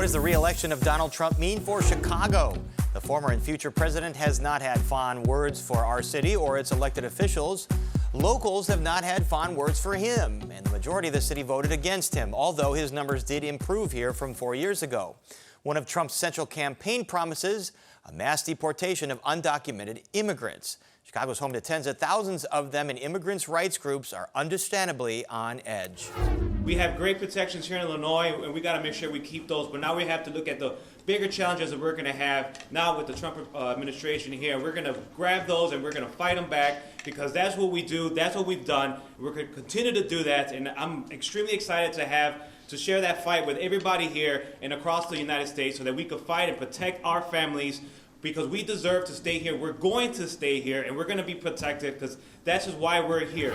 What does the re-election of Donald Trump mean for Chicago? The former and future president has not had fond words for our city or its elected officials. Locals have not had fond words for him, and the majority of the city voted against him, although his numbers did improve here from 4 years ago. One of Trump's central campaign promises, a mass deportation of undocumented immigrants. Chicago's home to tens of thousands of them, and immigrants' rights groups are understandably on edge. We have great protections here in Illinois, and we got to make sure we keep those. But now we have to look at the bigger challenges that we're going to have now with the Trump administration here. We're going to grab those and we're going to fight them back, because that's what we do. That's what we've done. We're going to continue to do that, and I'm extremely excited to share that fight with everybody here and across the United States, so that we could fight and protect our families, because we deserve to stay here. We're going to stay here, and we're going to be protected, because that's just why we're here.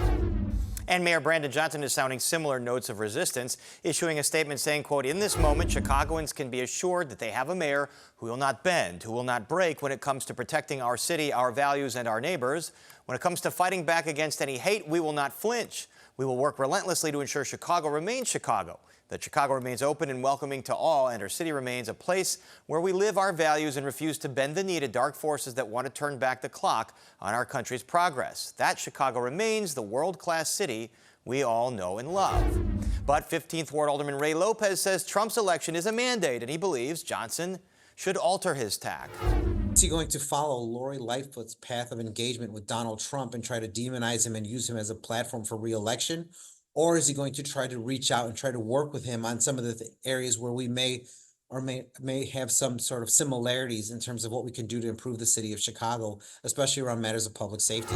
And Mayor Brandon Johnson is sounding similar notes of resistance, issuing a statement saying, quote, "In this moment, Chicagoans can be assured that they have a mayor who will not bend, who will not break when it comes to protecting our city, our values, and our neighbors. When it comes to fighting back against any hate, we will not flinch. We will work relentlessly to ensure Chicago remains Chicago, that Chicago remains open and welcoming to all, and our city remains a place where we live our values and refuse to bend the knee to dark forces that want to turn back the clock on our country's progress. That Chicago remains the world-class city we all know and love." But 15th Ward Alderman Ray Lopez says Trump's election is a mandate, and he believes Johnson should alter his tack. Is he going to follow Lori Lightfoot's path of engagement with Donald Trump and try to demonize him and use him as a platform for re-election? Or is he going to try to reach out and try to work with him on some of the areas where we may have some sort of similarities in terms of what we can do to improve the city of Chicago, especially around matters of public safety?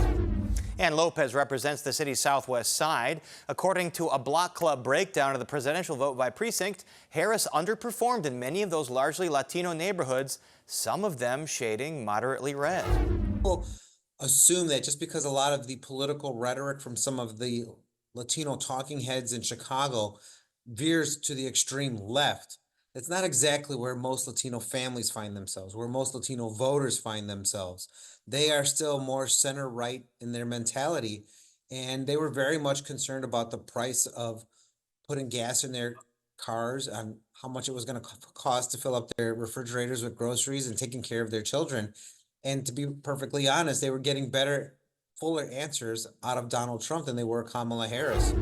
And Lopez represents the city's southwest side. According to a block club breakdown of the presidential vote by precinct, Harris underperformed in many of those largely Latino neighborhoods, some of them shading moderately red. People assume that just because a lot of the political rhetoric from some of the Latino talking heads in Chicago veers to the extreme left, it's not exactly where most Latino families find themselves, where most Latino voters find themselves. They are still more center-right in their mentality, and they were very much concerned about the price of putting gas in their cars, and how much it was going to cost to fill up their refrigerators with groceries and taking care of their children. And to be perfectly honest, they were getting better, fuller answers out of Donald Trump than they were Kamala Harris.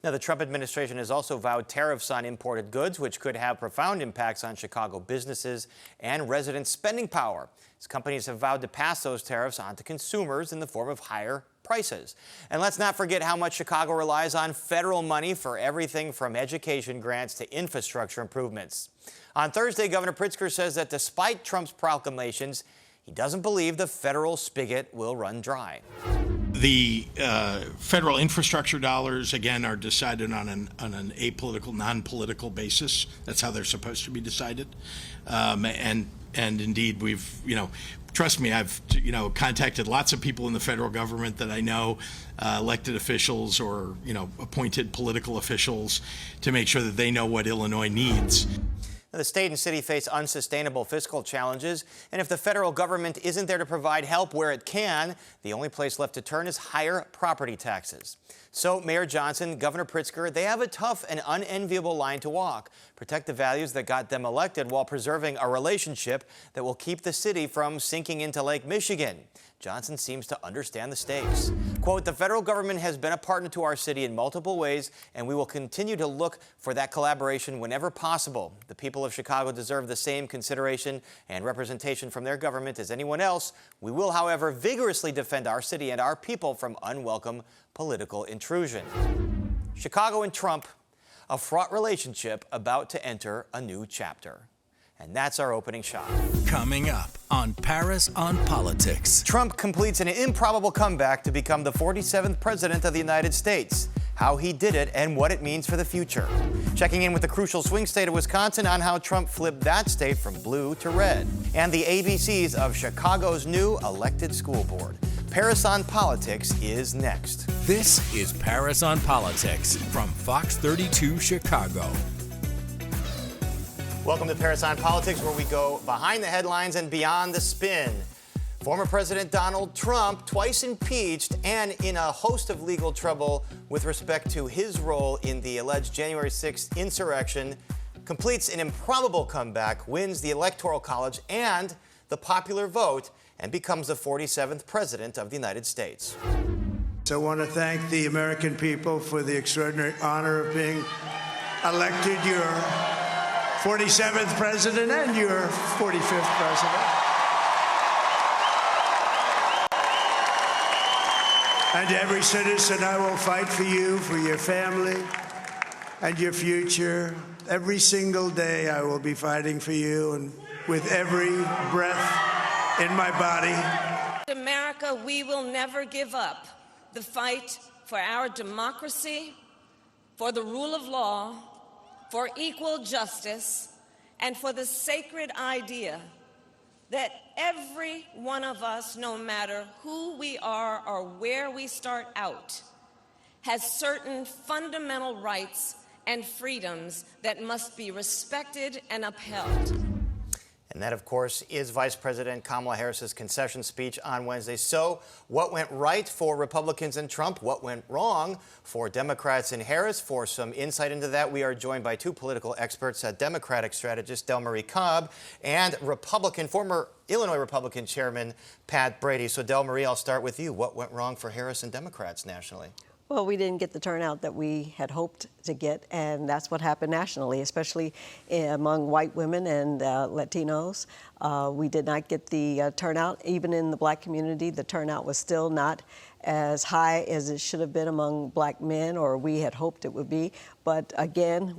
Now, the Trump administration has also vowed tariffs on imported goods, which could have profound impacts on Chicago businesses and residents' spending power, as companies have vowed to pass those tariffs on to consumers in the form of higher prices. And let's not forget how much Chicago relies on federal money for everything from education grants to infrastructure improvements. On Thursday, Governor Pritzker says that despite Trump's proclamations, he doesn't believe the federal spigot will run dry. The federal infrastructure dollars, again, are decided on an apolitical, non-political basis. That's how they're supposed to be decided. And indeed, we've, trust me, I've, contacted lots of people in the federal government that I know, elected officials or, appointed political officials, to make sure that they know what Illinois needs. Now, the state and city face unsustainable fiscal challenges, and if the federal government isn't there to provide help where it can, the only place left to turn is higher property taxes. So Mayor Johnson, Governor Pritzker, they have a tough and unenviable line to walk. Protect the values that got them elected while preserving a relationship that will keep the city from sinking into Lake Michigan. Johnson seems to understand the stakes. Quote, "The federal government has been a partner to our city in multiple ways, and we will continue to look for that collaboration whenever possible. The people of Chicago deserve the same consideration and representation from their government as anyone else. We will, however, vigorously defend our city and our people from unwelcome political intrusion." Chicago and Trump, a fraught relationship about to enter a new chapter. And that's our opening shot. Coming up on Paris on Politics. Trump completes an improbable comeback to become the 47th president of the United States. How he did it and what it means for the future. Checking in with the crucial swing state of Wisconsin on how Trump flipped that state from blue to red. And the ABCs of Chicago's new elected school board. Paris on Politics is next. This is Paris on Politics from Fox 32 Chicago. Welcome to Paris on Politics, where we go behind the headlines and beyond the spin. Former President Donald Trump, twice impeached and in a host of legal trouble with respect to his role in the alleged January 6th insurrection, completes an improbable comeback, wins the Electoral College and the popular vote, and becomes the 47th President of the United States. So I want to thank the American people for the extraordinary honor of being elected your 47th President and your 45th President. And to every citizen, I will fight for you, for your family, and your future. Every single day, I will be fighting for you, and with every breath in my body. America, we will never give up the fight for our democracy, for the rule of law, for equal justice, and for the sacred idea that every one of us, no matter who we are or where we start out, has certain fundamental rights and freedoms that must be respected and upheld. And that, of course, is Vice President Kamala Harris's concession speech on Wednesday. So what went right for Republicans and Trump? What went wrong for Democrats and Harris? For some insight into that, we are joined by two political experts, Democratic strategist Delmarie Cobb and former Illinois Republican Chairman Pat Brady. So Delmarie, I'll start with you. What went wrong for Harris and Democrats nationally? Well, we didn't get the turnout that we had hoped to get, and that's what happened nationally, especially among white women and Latinos. We did not get the turnout. Even in the black community, the turnout was still not as high as it should have been among black men, or we had hoped it would be. But again,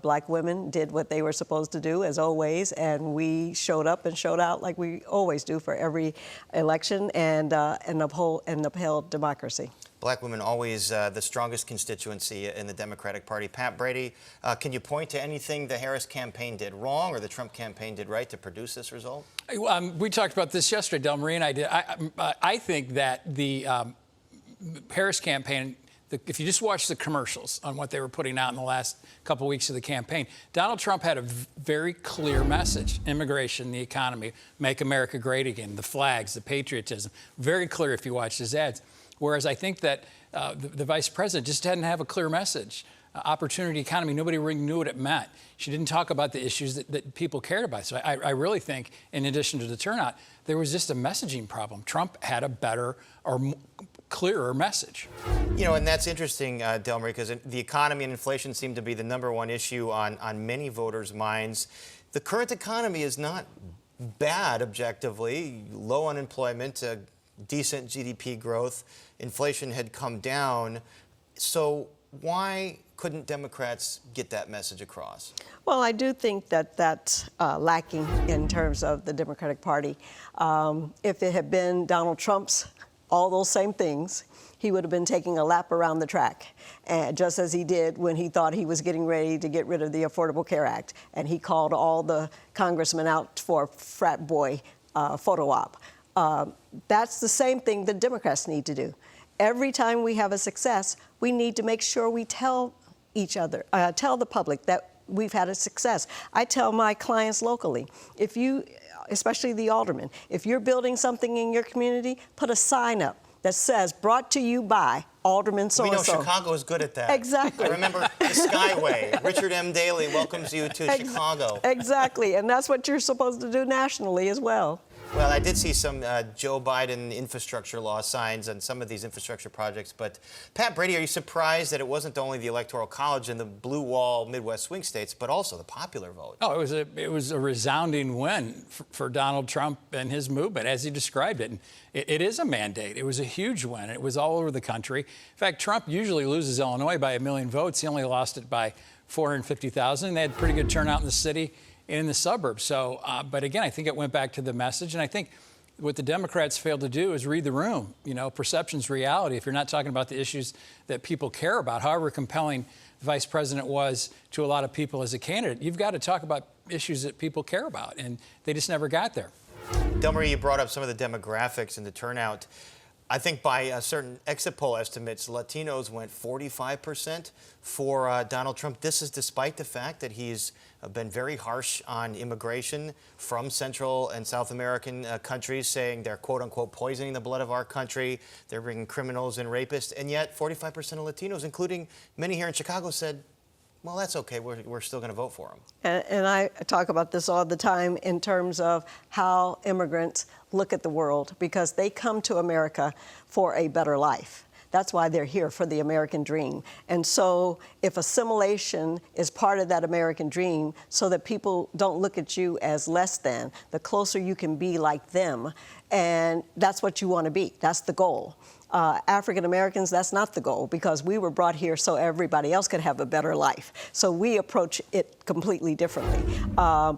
black women did what they were supposed to do, as always, and we showed up and showed out like we always do for every election, and upheld democracy. Black women always the strongest constituency in the Democratic Party. Pat Brady, can you point to anything the Harris campaign did wrong or the Trump campaign did right to produce this result? We talked about this yesterday, Delmarie and I did. I think that the Harris campaign, if you just watch the commercials on what they were putting out in the last couple weeks of the campaign, Donald Trump had a very clear message: immigration, the economy, make America great again, the flags, the patriotism. Very clear if you watch his ads. Whereas I think that the vice president just didn't have a clear message. Opportunity economy, nobody really knew what it meant. She didn't talk about the issues that people cared about. So I really think, in addition to the turnout, there was just a messaging problem. Trump had a better or clearer message. You know, and that's interesting, Delmarie, because the economy and inflation seem to be the #1 issue on many voters' minds. The current economy is not bad objectively. Low unemployment, decent GDP growth, inflation had come down. So why couldn't Democrats get that message across? Well, I do think that that's lacking in terms of the Democratic Party. If it had been Donald Trump's all those same things, he would have been taking a lap around the track, just as he did when he thought he was getting ready to get rid of the Affordable Care Act. And he called all the congressmen out for a frat boy photo op. That's the same thing that Democrats need to do. Every time we have a success, we need to make sure we tell each other, tell the public that we've had a success. I tell my clients locally, if you, especially the aldermen, if you're building something in your community, put a sign up that says, brought to you by Alderman so-and-so. We know Chicago is good at that. Exactly. I remember the Skyway. Richard M. Daley welcomes you to Chicago. Exactly, and that's what you're supposed to do nationally as well. Well, I did see some Joe Biden infrastructure law signs on some of these infrastructure projects. But Pat Brady, are you surprised that it wasn't only the Electoral College and the blue wall Midwest swing states, but also the popular vote? Oh, it was a resounding win for Donald Trump and his movement, as he described it. And it is a mandate. It was a huge win. It was all over the country. In fact, Trump usually loses Illinois by 1 million votes. He only lost it by 450,000. They had pretty good turnout in the city and in the suburbs. So, but again, I think it went back to the message. And I think what the Democrats failed to do is read the room. You know, perception's reality. If you're not talking about the issues that people care about, however compelling the vice president was to a lot of people as a candidate, you've got to talk about issues that people care about. And they just never got there. Delmarie, you brought up some of the demographics and the turnout. I think by certain exit poll estimates, Latinos went 45% for Donald Trump. This is despite the fact that he's been very harsh on immigration from Central and South American countries, saying they're, quote unquote, poisoning the blood of our country. They're bringing criminals and rapists. And yet 45% of Latinos, including many here in Chicago, said, well, that's okay. We're still going to vote for him. And I talk about this all the time in terms of how immigrants look at the world, because they come to America for a better life. That's why they're here, for the American dream. And so if assimilation is part of that American dream, so that people don't look at you as less than, the closer you can be like them, and that's what you want to be. That's the goal. African Americans, that's not the goal, because we were brought here so everybody else could have a better life. So we approach it completely differently.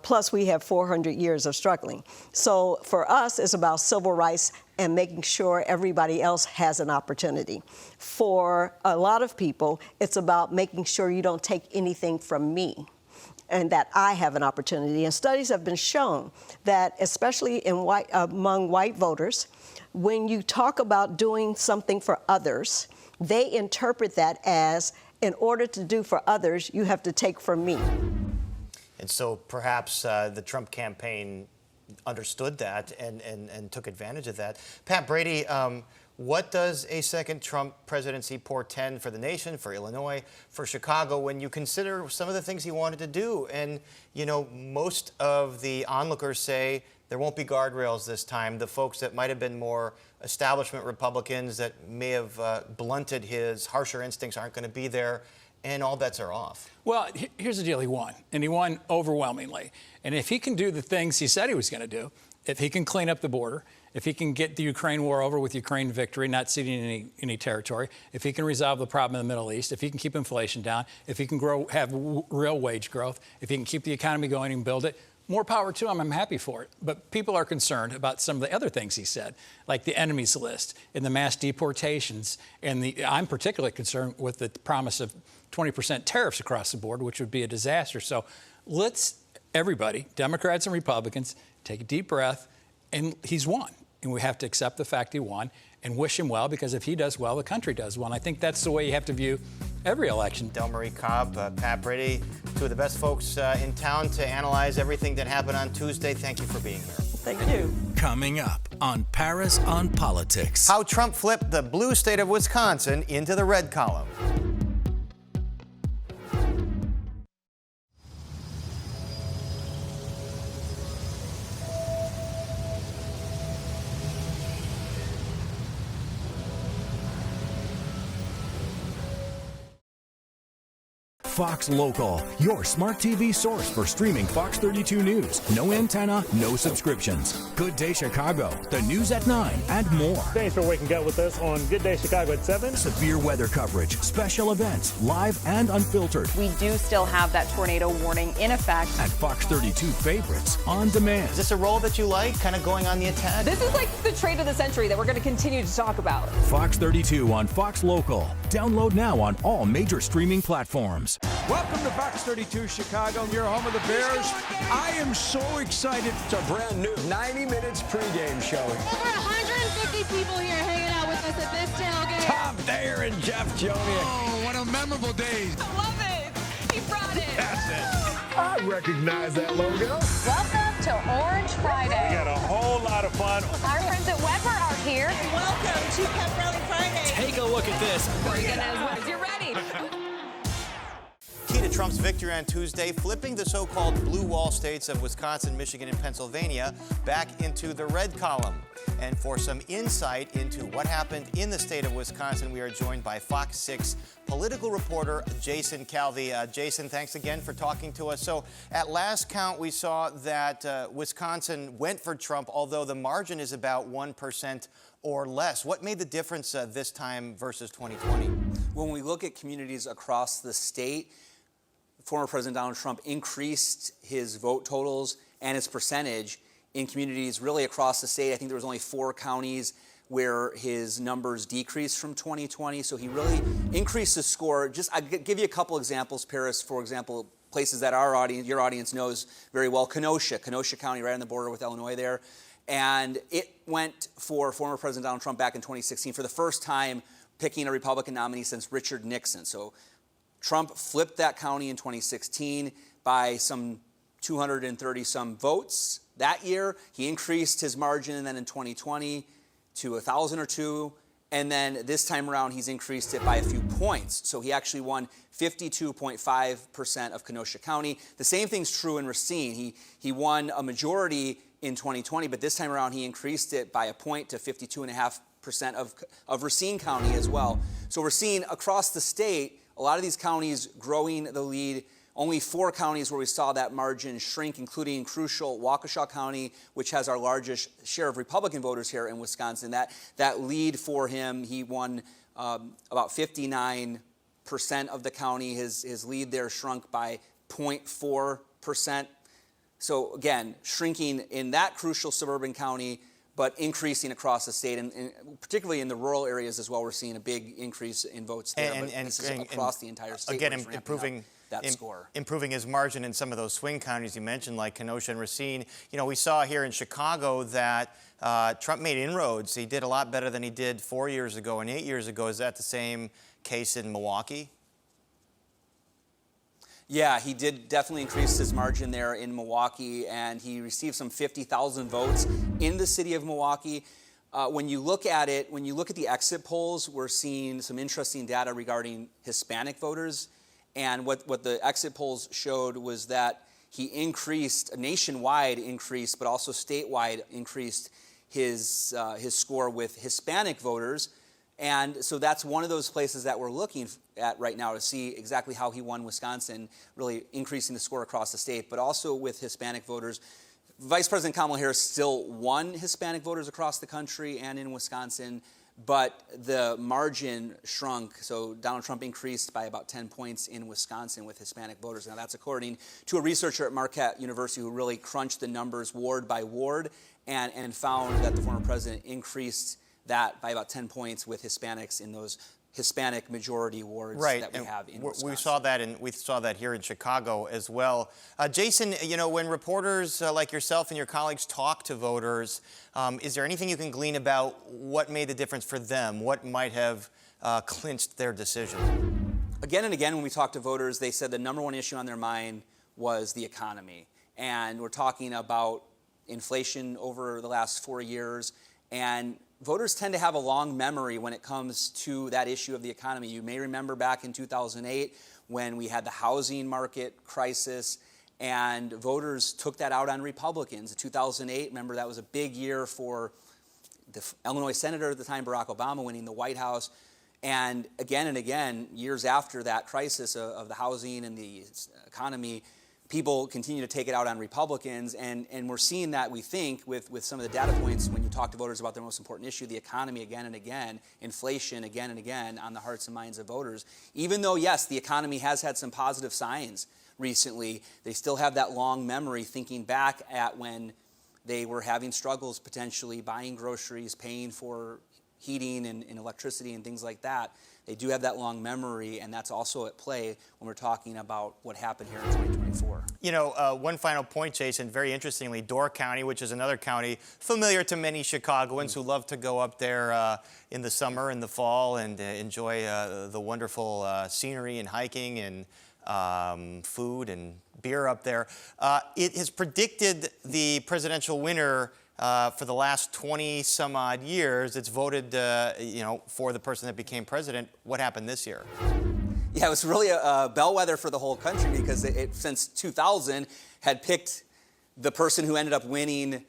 Plus, we have 400 years of struggling. So for us, it's about civil rights and making sure everybody else has an opportunity. For a lot of people, it's about making sure you don't take anything from me, and that I have an opportunity. And studies have been shown that, especially among white voters, when you talk about doing something for others, they interpret that as, in order to do for others, you have to take from me. And so perhaps the Trump campaign understood that and took advantage of that. Pat Brady, what does a second Trump presidency portend for the nation, for Illinois, for Chicago, when you consider some of the things he wanted to do? And, you know, most of the onlookers say there won't be guardrails this time. The folks that might have been more establishment Republicans that may have blunted his harsher instincts aren't going to be there, and all bets are off. Well, here's the deal. He won, and he won overwhelmingly. And if he can do the things he said he was going to do, if he can clean up the border, if he can get the Ukraine war over with Ukraine victory, not ceding any territory, if he can resolve the problem in the Middle East, if he can keep inflation down, if he can have real wage growth, if he can keep the economy going and build it, more power to him. I'm happy for it. But people are concerned about some of the other things he said, like the enemies list and the mass deportations. And I'm particularly concerned with the promise of 20% tariffs across the board, which would be a disaster. So let's, everybody, Democrats and Republicans, take a deep breath. And he's won. And we have to accept the fact he won and wish him well, because if he does well, the country does well. And I think that's the way you have to view every election. Del Marie Cobb, Pat Brady, two of the best folks in town to analyze everything that happened on Tuesday. Thank you for being here. Thank you. Coming up on Paris on Politics. How Trump flipped the blue state of Wisconsin into the red column. Fox Local, your smart TV source for streaming Fox 32 News. No antenna, no subscriptions. Good Day Chicago, the news at 9, and more. Thanks for waking up with us on Good Day Chicago at 7. Severe weather coverage, special events, live and unfiltered. We do still have that tornado warning in effect. And Fox 32 favorites on demand. Is this a role that you like, kind of going on the attack? This is like the trade of the century that we're going to continue to talk about. Fox 32 on Fox Local. Download now on all major streaming platforms. Welcome to Fox 32 Chicago, your home of the Bears. I am so excited. It's a brand new 90 minutes pregame show. Over 150 people here hanging out with us at this tailgate. Tom Thayer and Jeff Joniak. Oh, what a memorable day. I love it. He brought it. That's it. I recognize that logo. Welcome to Orange Friday. We got a whole lot of fun. Our friends at Weber are here. Welcome to Pep Rally Friday. Take a look at this. You're ready. Key to Trump's victory on Tuesday, flipping the so-called blue wall states of Wisconsin, Michigan, and Pennsylvania back into the red column. And for some insight into what happened in the state of Wisconsin, we are joined by Fox 6 political reporter Jason Calvi. Jason, thanks again for talking to us. So at last count, we saw that Wisconsin went for Trump, although the margin is about 1% or less. What made the difference this time versus 2020? When we look at communities across the state, former President Donald Trump increased his vote totals and his percentage in communities really across the state. I think there was only 4 counties where his numbers decreased from 2020. So he really increased the score. I'll give you a couple examples. Paris, for example, places that your audience knows very well. Kenosha County, right on the border with Illinois there. And it went for former President Donald Trump back in 2016 for the first time, picking a Republican nominee since Richard Nixon. So Trump flipped that county in 2016 by some 230 some votes. That year, he increased his margin, and then in 2020 to 1,000 or 2, And then this time around, he's increased it by a few points. So he actually won 52.5% of Kenosha County. The same thing's true in Racine. He won a majority in 2020, but this time around, he increased it by a point to 52.5% of Racine County as well. So we're seeing across the state, a lot of these counties growing the lead. Only 4 counties where we saw that margin shrink, including crucial Waukesha County, which has our largest share of Republican voters here in Wisconsin. That lead for him, he won about 59% of the county. His lead there shrunk by 0.4%. So again, shrinking in that crucial suburban county, but increasing across the state, and particularly in the rural areas as well. We're seeing a big increase in votes there, but this is across the entire state. Again, improving his margin in some of those swing counties you mentioned, like Kenosha and Racine. You know, we saw here in Chicago that Trump made inroads. He did a lot better than he did 4 years ago and 8 years ago. Is that the same case in Milwaukee? Yeah, he did definitely increase his margin there in Milwaukee, and he received some 50,000 votes in the city of Milwaukee. When you look at it, when you look at the exit polls, we're seeing some interesting data regarding Hispanic voters. And what the exit polls showed was that he increased, a nationwide increase, but also statewide increased his score with Hispanic voters. And so that's one of those places that we're looking at right now to see exactly how he won Wisconsin, really increasing the score across the state, but also with Hispanic voters. Vice President Kamala Harris still won Hispanic voters across the country and in Wisconsin, but the margin shrunk. So Donald Trump increased by about 10 points in Wisconsin with Hispanic voters. Now that's according to a researcher at Marquette University who really crunched the numbers ward by ward and found that the former president increased that by about 10 points with Hispanics in those Hispanic majority wards that we have in Wisconsin. We saw that here in Chicago as well. Jason, you know, when reporters like yourself and your colleagues talk to voters, is there anything you can glean about what made the difference for them? What might have clinched their decision? Again and again, when we talk to voters, they said the number one issue on their mind was the economy. And we're talking about inflation over the last 4 years. And voters tend to have a long memory when it comes to that issue of the economy. You may remember back in 2008 when we had the housing market crisis, and voters took that out on Republicans. In 2008, remember, that was a big year for the Illinois senator at the time, Barack Obama, winning the White House. And again, years after that crisis of the housing and the economy, people continue to take it out on Republicans, and we're seeing that, we think, with some of the data points when you talk to voters about their most important issue, the economy again and again, inflation again and again on the hearts and minds of voters. Even though, yes, the economy has had some positive signs recently, they still have that long memory thinking back at when they were having struggles potentially buying groceries, paying for heating and electricity and things like that. They do have that long memory, and that's also at play when we're talking about what happened here in 2024. You know, one final point, Jason, very interestingly, Door County, which is another county familiar to many Chicagoans who love to go up there in the summer and the fall and enjoy the wonderful scenery and hiking and food and beer up there. It has predicted the presidential winner for the last 20 some odd years. It's voted, for the person that became president. What happened this year? Yeah, it was really a bellwether for the whole country because it since 2000 had picked the person who ended up winning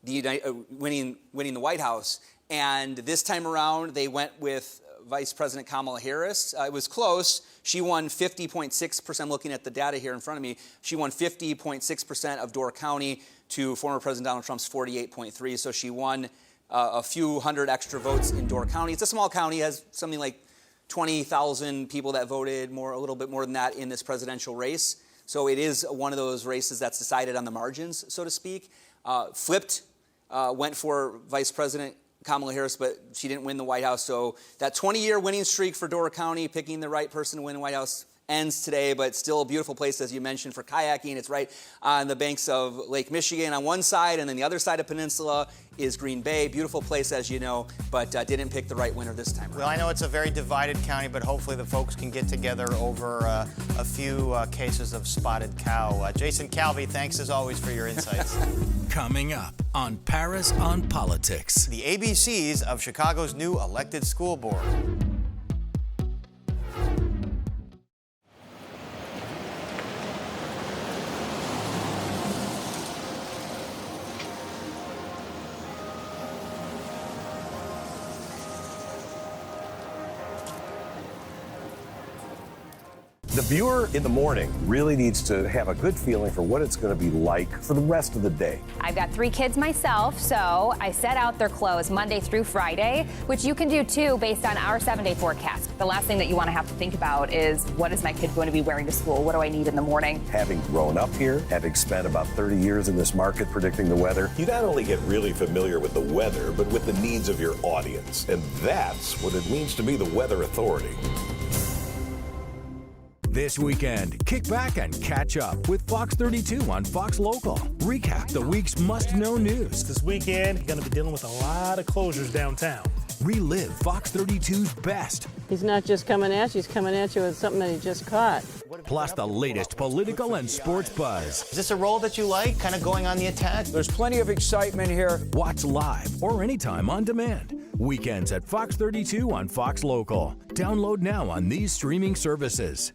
the White House. And this time around, they went with Vice President Kamala Harris. It was close. She won 50.6%. I'm looking at the data here in front of me. She won 50.6% of Door County to former President Donald Trump's 48.3%. So she won a few hundred extra votes in Door County. It's a small county, has something like 20,000 people that voted, a little bit more than that in this presidential race. So it is one of those races that's decided on the margins, so to speak. Flipped, went for Vice President Kamala Harris, but she didn't win the White House. So that 20-year winning streak for Door County, picking the right person to win the White House, ends today, but still a beautiful place, as you mentioned, for kayaking. It's right on the banks of Lake Michigan on one side, and then the other side of peninsula is Green Bay. Beautiful place, as you know, but didn't pick the right winner this time around. Well, I know it's a very divided county, but hopefully the folks can get together over a few cases of spotted cow. Jason Calvi, thanks as always for your insights. Coming up on Paris on Politics. The ABCs of Chicago's new elected school board. The viewer in the morning really needs to have a good feeling for what it's going to be like for the rest of the day. I've got 3 kids myself, so I set out their clothes Monday through Friday, which you can do too based on our 7-day forecast. The last thing that you want to have to think about is, what is my kid going to be wearing to school? What do I need in the morning? Having grown up here, having spent about 30 years in this market predicting the weather, you not only get really familiar with the weather, but with the needs of your audience. And that's what it means to be the weather authority. This weekend, kick back and catch up with Fox 32 on Fox Local. Recap the week's must-know news. This weekend, you're going to be dealing with a lot of closures downtown. Relive Fox 32's best. He's not just coming at you, he's coming at you with something that he just caught. Plus the latest political and sports buzz. Is this a role that you like, kind of going on the attack? There's plenty of excitement here. Watch live or anytime on demand. Weekends at Fox 32 on Fox Local. Download now on these streaming services.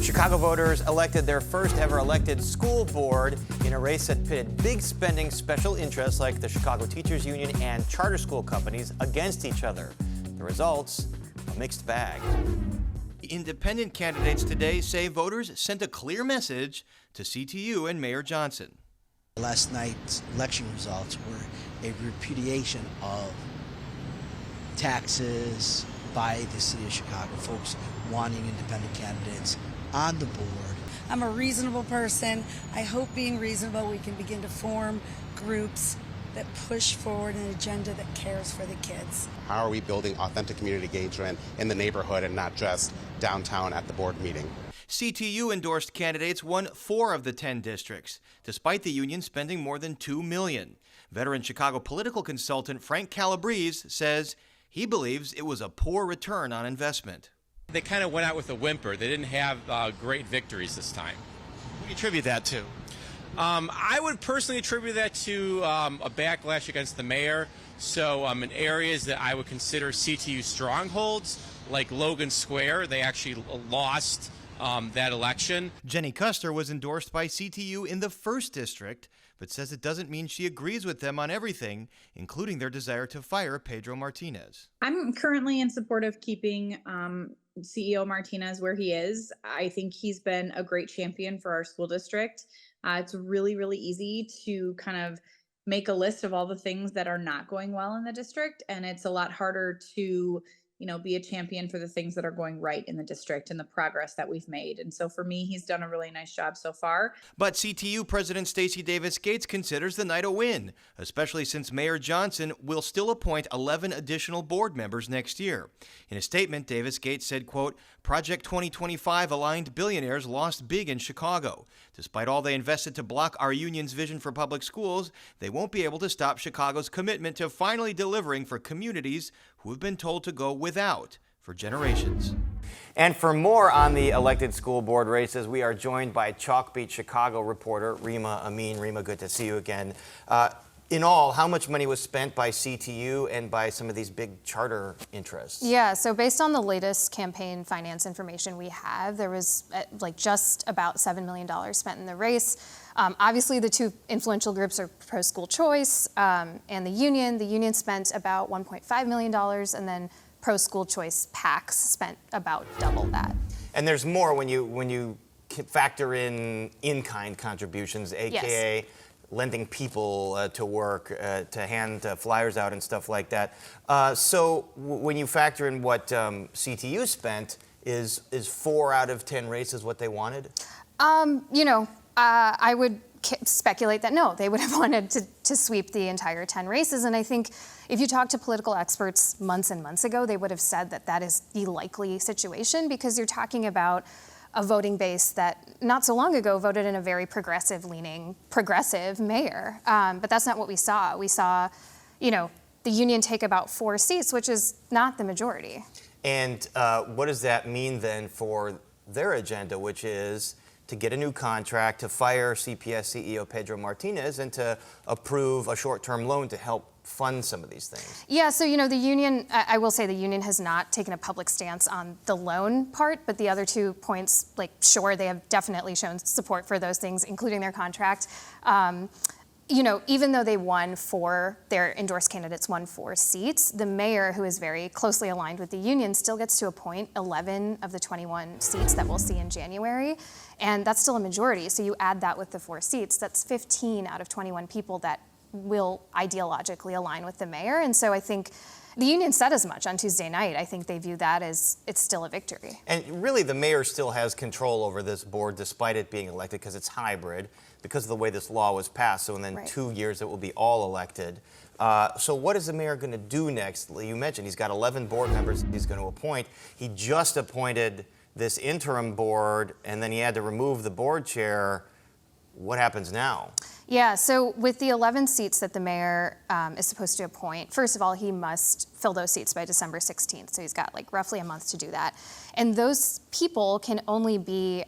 Chicago voters elected their first ever elected school board in a race that pitted big spending special interests like the Chicago Teachers Union and charter school companies against each other. The results, a mixed bag. Independent candidates today say voters sent a clear message to CTU and Mayor Johnson. Last night's election results were a repudiation of taxes by the city of Chicago, folks wanting independent candidates on the board. I'm a reasonable person. I hope being reasonable we can begin to form groups that push forward an agenda that cares for the kids. How are we building authentic community engagement in the neighborhood and not just downtown at the board meeting? CTU endorsed candidates won 4 of the 10 districts, despite the union spending more than $2 million. Veteran Chicago political consultant Frank Calabrese says he believes it was a poor return on investment. They kind of went out with a whimper. They didn't have great victories this time. What do you attribute that to? I would personally attribute that to a backlash against the mayor. So in areas that I would consider CTU strongholds, like Logan Square, they actually lost that election. Jenny Custer was endorsed by CTU in the 1st district, but says it doesn't mean she agrees with them on everything, including their desire to fire Pedro Martinez. I'm currently in support of keeping CEO Martinez where he is. I think he's been a great champion for our school district. It's really, really easy to kind of make a list of all the things that are not going well in the district, and it's a lot harder to be a champion for the things that are going right in the district and the progress that we've made. And so for me, he's done a really nice job so far. But CTU President Stacey Davis Gates considers the night a win, especially since Mayor Johnson will still appoint 11 additional board members next year. In a statement, Davis Gates said, quote, Project 2025 aligned billionaires lost big in Chicago. Despite all they invested to block our union's vision for public schools, they won't be able to stop Chicago's commitment to finally delivering for communities who have been told to go without for generations. And for more on the elected school board races, we are joined by Chalkbeat Chicago reporter Rima Amin. Rima, good to see you again. In all, how much money was spent by CTU and by some of these big charter interests? Yeah, so based on the latest campaign finance information we have, there was just about $7 million spent in the race. Obviously, the 2 influential groups are pro-school choice and the union. The union spent about $1.5 million, and then pro-school choice PACs spent about double that. And there's more when you factor in-kind contributions, aka yes. Lending people to work, to hand flyers out and stuff like that. So when you factor in what CTU spent, is 4 out of 10 races what they wanted? I would speculate that no, they would have wanted to sweep the entire 10 races. And I think if you talk to political experts months and months ago, they would have said that that is the likely situation, because you're talking about a voting base that not so long ago voted in a very progressive-leaning, progressive mayor. But that's not what we saw. We saw, the union take about 4 seats, which is not the majority. And what does that mean then for their agenda, which is to get a new contract, to fire CPS CEO Pedro Martinez, and to approve a short-term loan to help fund some of these things? Yeah, so the union, I will say the union has not taken a public stance on the loan part, but the other 2 points, sure, they have definitely shown support for those things, including their contract. Even though they their endorsed candidates won 4 seats, the mayor, who is very closely aligned with the union, still gets to appoint 11 of the 21 seats that we'll see in January. And that's still a majority. So you add that with the 4 seats, that's 15 out of 21 people that will ideologically align with the mayor. And so I think the union said as much on Tuesday night. I think they view that as it's still a victory. And really, the mayor still has control over this board despite it being elected because it's hybrid, because of the way this law was passed. So in 2 years, it will be all elected. So what is the mayor going to do next? You mentioned he's got 11 board members he's going to appoint. He just appointed this interim board, and then he had to remove the board chair. What happens now? Yeah, so with the 11 seats that the mayor is supposed to appoint, first of all, he must fill those seats by December 16th. So he's got roughly a month to do that. And those people can only be,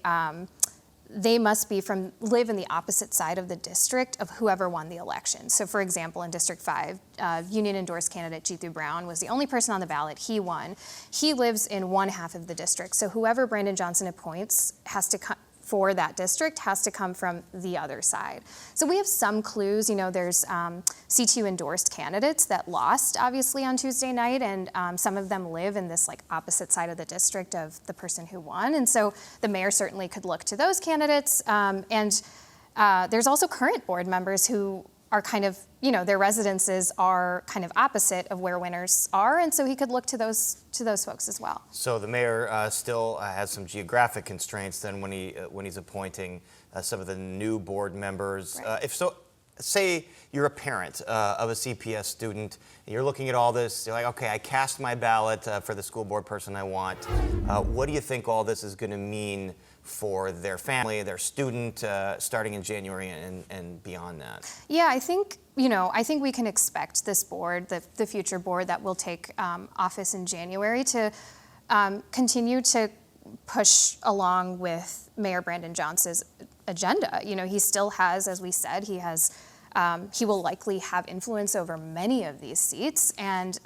they must be live in the opposite side of the district of whoever won the election. So for example, in District 5, union endorsed candidate Jithu Brown was the only person on the ballot. He won. He lives in one half of the district. So whoever Brandon Johnson appoints for that district has to come from the other side. So we have some clues. There's C2 endorsed candidates that lost, obviously, on Tuesday night, and some of them live in this opposite side of the district of the person who won. And so the mayor certainly could look to those candidates. And there's also current board members who are kind of, their residences are kind of opposite of where winners are, and so he could look to those folks as well. So the mayor still has some geographic constraints then when he's appointing some of the new board members. Right. If so, say you're a parent of a CPS student, and you're looking at all this, you're like, okay, I cast my ballot for the school board person I want. What do you think all this is going to mean for their family, their student, starting in January and beyond that? Yeah, I think we can expect this board, the future board that will take office in January, to continue to push along with Mayor Brandon Johnson's agenda. He still has, as we said, he will likely have influence over many of these seats and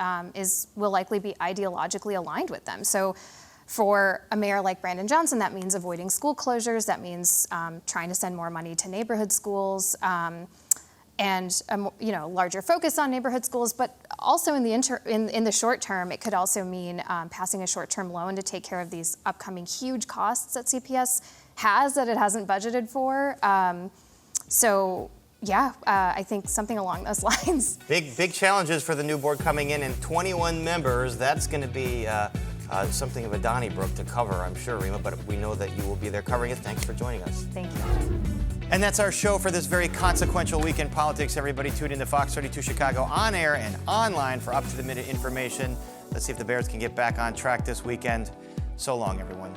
will likely be ideologically aligned with them. So for a mayor like Brandon Johnson, that means avoiding school closures. That means trying to send more money to neighborhood schools and a larger focus on neighborhood schools. But also in the short term, it could also mean passing a short-term loan to take care of these upcoming huge costs that CPS has that it hasn't budgeted for. I think something along those lines. Big challenges for the new board coming in, and 21 members. That's going to be something of a Donnybrook to cover, I'm sure, Rima, but we know that you will be there covering it. Thanks for joining us. Thank you. And that's our show for this very consequential week in politics. Everybody tune into Fox 32 Chicago on air and online for up-to-the-minute information. Let's see if the Bears can get back on track this weekend. So long, everyone.